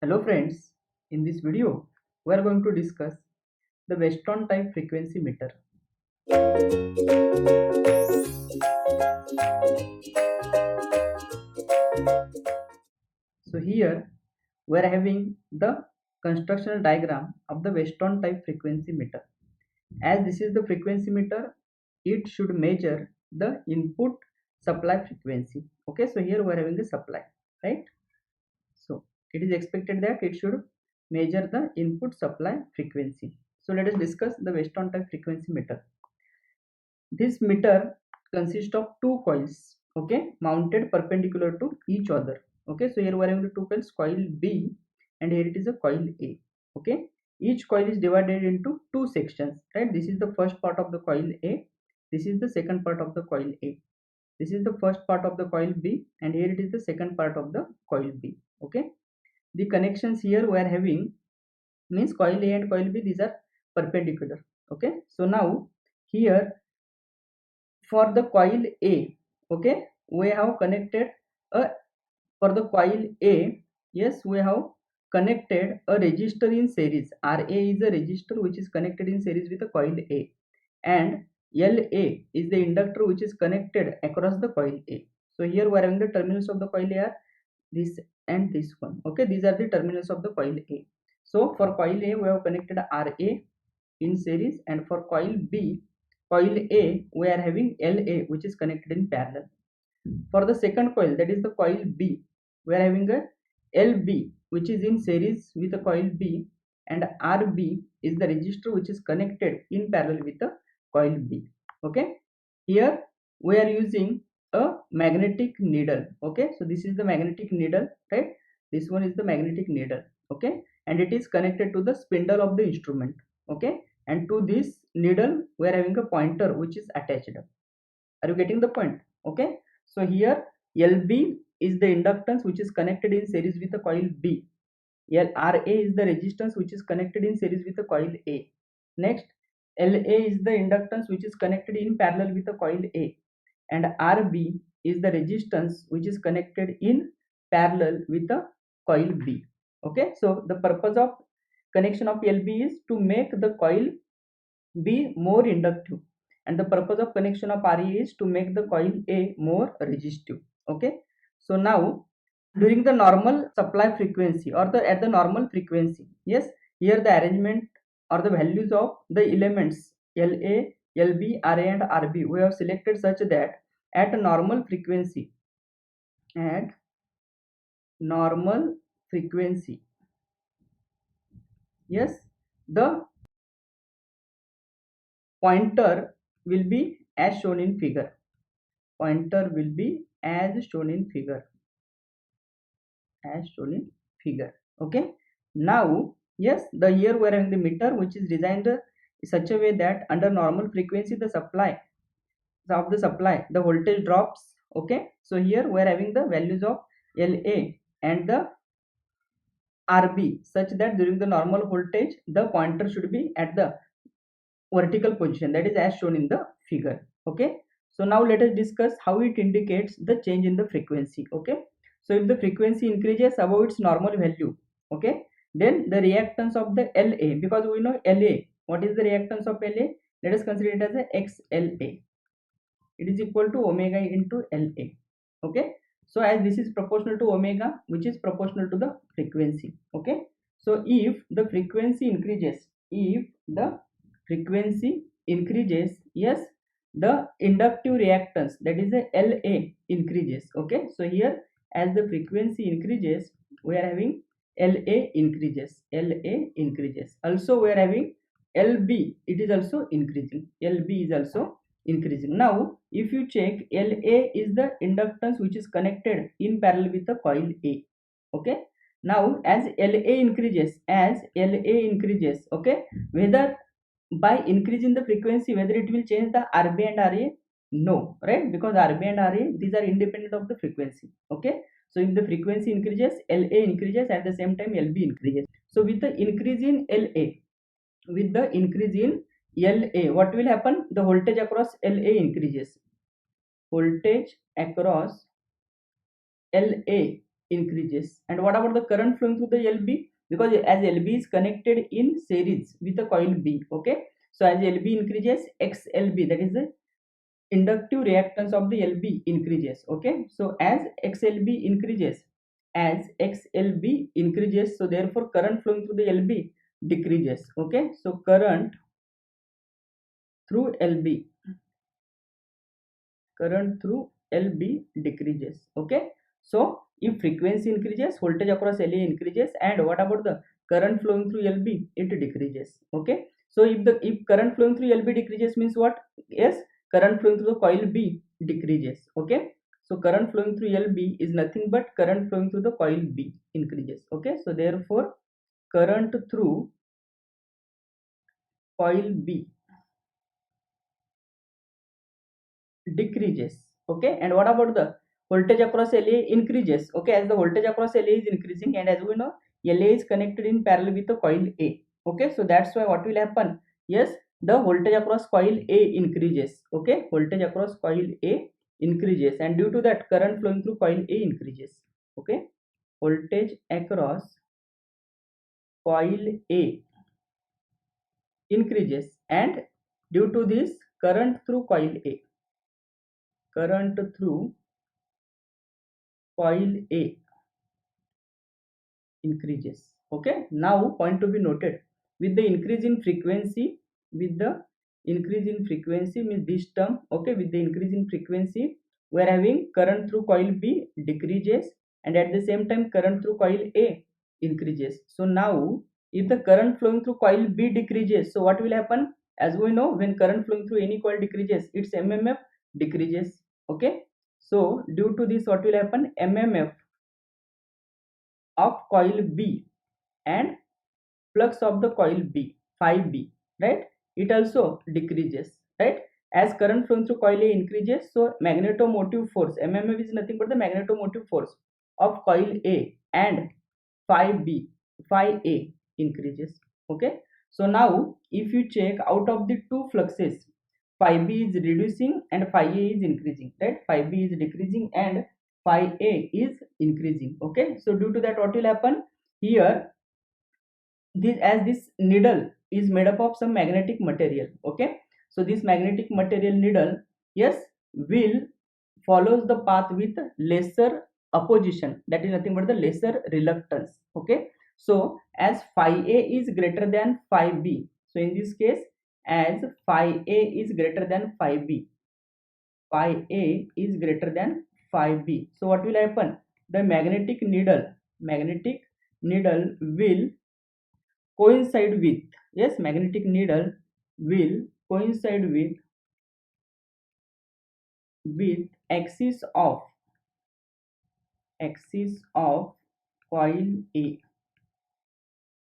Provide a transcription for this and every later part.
Hello friends, in this video we are going to discuss the Weston type frequency meter. So here we are having the constructional diagram of the Weston type frequency meter. As this is the frequency meter, it should measure the input supply frequency. Okay, so here we are having the supply, right? So it is expected that it should measure the input supply frequency. So let us discuss the Weston type frequency meter. This meter consists of two coils, okay, mounted perpendicular to each other. Okay, so here we are having the two coils, coil B, and here it is a coil A. Okay, each coil is divided into two sections, right? This is the first part of the coil A. This is the second part of the coil A. This is the first part of the coil B, and here it is the second part of the coil B. Okay, the connections here we are having means coil A and coil B, these are perpendicular. Okay, so now here for the coil A, okay, we have connected a for the coil A, yes, we have connected a resistor in series. RA is a resistor which is connected in series with the coil A, and LA is the inductor which is connected across the coil A. So here we are having the terminals of the coil A are this and this one. Okay, these are the terminals of the coil A. So for coil A we have connected RA in series, and for coil B, coil A, we are having LA which is connected in parallel. For the second coil, that is the coil B, we are having a LB which is in series with the coil B, and RB is the resistor which is connected in parallel with the coil B. Okay, here we are using a magnetic needle. Okay, so this is the magnetic needle, right? This one is the magnetic needle. Okay, and it is connected to the spindle of the instrument. Okay, and to this needle we are having a pointer which is attached. Are you getting the point? Okay, so here LB is the inductance which is connected in series with the coil B. RA is the resistance which is connected in series with the coil A. Next, LA is the inductance which is connected in parallel with the coil A, and RB is the resistance which is connected in parallel with the coil B. Okay, so the purpose of connection of LB is to make the coil B more inductive, and the purpose of connection of RE is to make the coil A more resistive. Okay, so now during the normal supply frequency or the at the normal frequency, yes, here the arrangement or the values of the elements LA, LB, RA and RB we have selected such that at a at normal frequency, yes, the pointer will be as shown in figure. Pointer will be as shown in figure. Okay, now yes, the here we are having the meter which is designed in such a way that under normal frequency the supply the voltage drops. Okay, so here we are having the values of LA and the RB such that during the normal voltage the pointer should be at the vertical position, that is as shown in the figure. Okay, so now let us discuss how it indicates the change in the frequency. Okay, so if the frequency increases above its normal value, okay, then the reactance of the LA, because we know LA, what is the reactance of LA? Let us consider it as a XLA. It is equal to omega into LA. Okay, so as this is proportional to omega which is proportional to the frequency. Okay, so if the frequency increases, yes, the inductive reactance, that is a LA, increases. Okay, so here as the frequency increases we are having LA increases. Also we are having LB, it is also increasing. LB is also increasing. Now if you check, LA is the inductance which is connected in parallel with the coil A. Okay, now as LA increases, okay, whether by increasing the frequency whether it will change the RB and RA? No, right? Because RB and RA, these are independent of the frequency. Okay, so if the frequency increases, LA increases, at the same time LB increases. So with the increase in LA, what will happen? The voltage across LA increases. Voltage across LA increases. And what about the current flowing through the LB? Because as LB is connected in series with the coil B, okay, so as LB increases, XLB, that is the inductive reactance of the LB increases, okay. So as XLB increases, so therefore current flowing through the LB decreases, okay. So current through LB, current through LB decreases, okay. So if frequency increases, voltage across LA increases, and what about the current flowing through LB? It decreases, okay. So if current flowing through LB decreases means what? Yes, current flowing through the coil B decreases, okay. So current flowing through LB is nothing but current flowing through the coil B increases, okay. So therefore current through coil B decreases, okay. And what about the voltage across LA increases, okay, as the voltage across LA is increasing, and as we know LA is connected in parallel with the coil A, okay. So that's why what will happen? Yes, the voltage across coil A increases, okay, voltage across coil A increases, and due to that current flowing through coil A increases, okay. Voltage across coil A increases, and due to this current through coil A, current through coil A increases, okay. Now point to be noted, with the increase in frequency, with the increase in frequency means this term, okay, with the increase in frequency we are having current through coil B decreases, and at the same time current through coil A increases. So now if the current flowing through coil B decreases, so what will happen? As we know, when current flowing through any coil decreases, its mmf decreases, okay. So due to this what will happen? Mmf of coil B and flux of the coil B, phi B, right? It also decreases, right? As current flowing through coil A increases, so magnetomotive force, mmf is nothing but the magnetomotive force of coil A and phi B, phi A increases, okay? So now if you check out of the two fluxes, phi B is reducing and phi A is increasing, right? Phi B is decreasing and phi A is increasing, okay? So due to that what will happen? Here this needle is made up of some magnetic material, okay. So this magnetic material needle, yes, will follows the path with lesser opposition, that is nothing but the lesser reluctance, okay. So as phi A is greater than phi B, so in this case as phi A is greater than phi B, phi A is greater than phi B, so what will happen? The magnetic needle will coincide with, yes, magnetic needle will coincide with axis of coil A,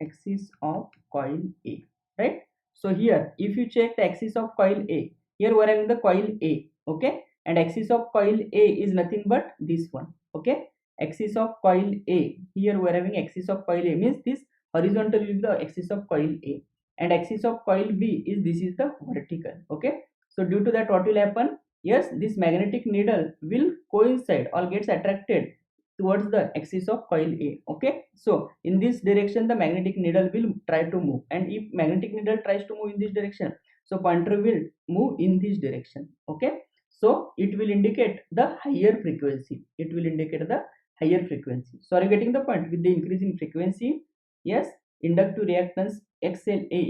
axis of coil A, right? So here if you check the axis of coil A, here we are having the coil A, okay, and axis of coil A is nothing but this one, okay. Axis of coil A, here we are having axis of coil A means this horizontal is the axis of coil A, and axis of coil B is this is the vertical, okay. So due to that what will happen? Yes, this magnetic needle will coincide or gets attracted towards the axis of coil A, okay. So in this direction the magnetic needle will try to move, and if magnetic needle tries to move in this direction, so pointer will move in this direction, okay. So it will indicate the higher frequency, it will indicate the higher frequency. So are you getting the point? With the increase in frequency, yes, inductive reactance XLA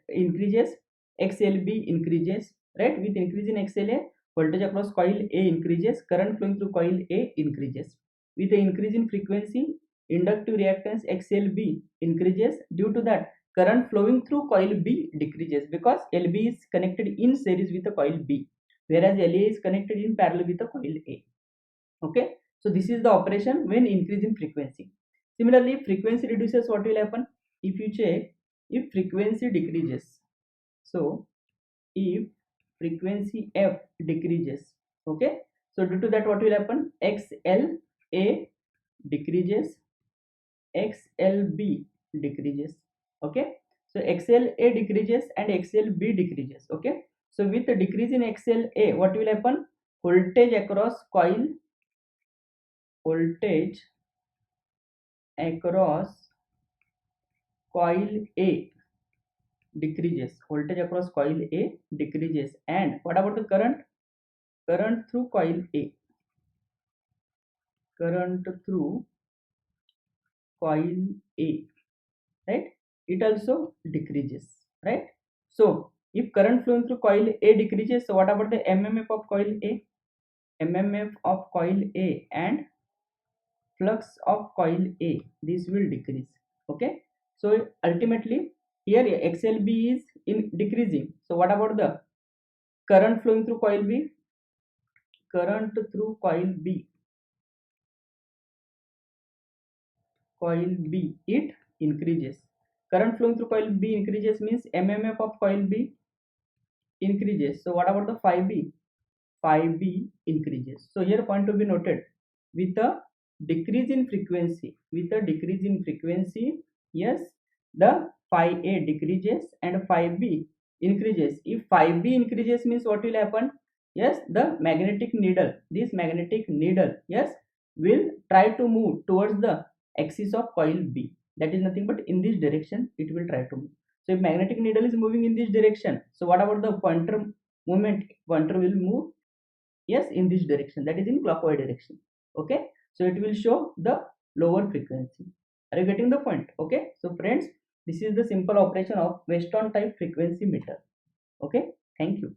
increases, XLB increases, right? With increase in XLA, voltage across coil A increases, current flowing through coil A increases. With the increase in frequency, inductive reactance XLB increases. Due to that, current flowing through coil B decreases because LB is connected in series with the coil B, whereas LA is connected in parallel with the coil A, okay. So this is the operation when increase in frequency. Similarly, if frequency reduces, what will happen? If you check, if frequency decreases, so if frequency F decreases, okay, so due to that what will happen? XLA decreases, XLB decreases, okay. So XLA decreases and XLB decreases, okay. So with the decrease in XLA, what will happen? Voltage across coil, voltage across coil A decreases, voltage across coil A decreases, and what about the current? Current through coil A, current through coil A, right? It also decreases, right? So if current flowing through coil A decreases, so what about the mmf of coil A? mmf of coil A and flux of coil A, this will decrease. Okay, so ultimately here xlb is in decreasing, so what about the current flowing through coil B? Current through coil B, it increases. Current flowing through coil B increases means mmf of coil B increases. So what about the phi B? Phi B increases. So here point to be noted, with a decrease in frequency, yes, the phi A decreases and phi B increases. If phi B increases means what will happen? Yes, the magnetic needle, this magnetic needle, yes, will try to move towards the axis of coil B. That is nothing but in this direction it will try to move. So if magnetic needle is moving in this direction, so what about the pointer movement? Pointer will move, yes, in this direction, that is in clockwise direction. Okay, so it will show the lower frequency. Are you getting the point? Okay, so friends, this is the simple operation of Weston type frequency meter. Okay, thank you.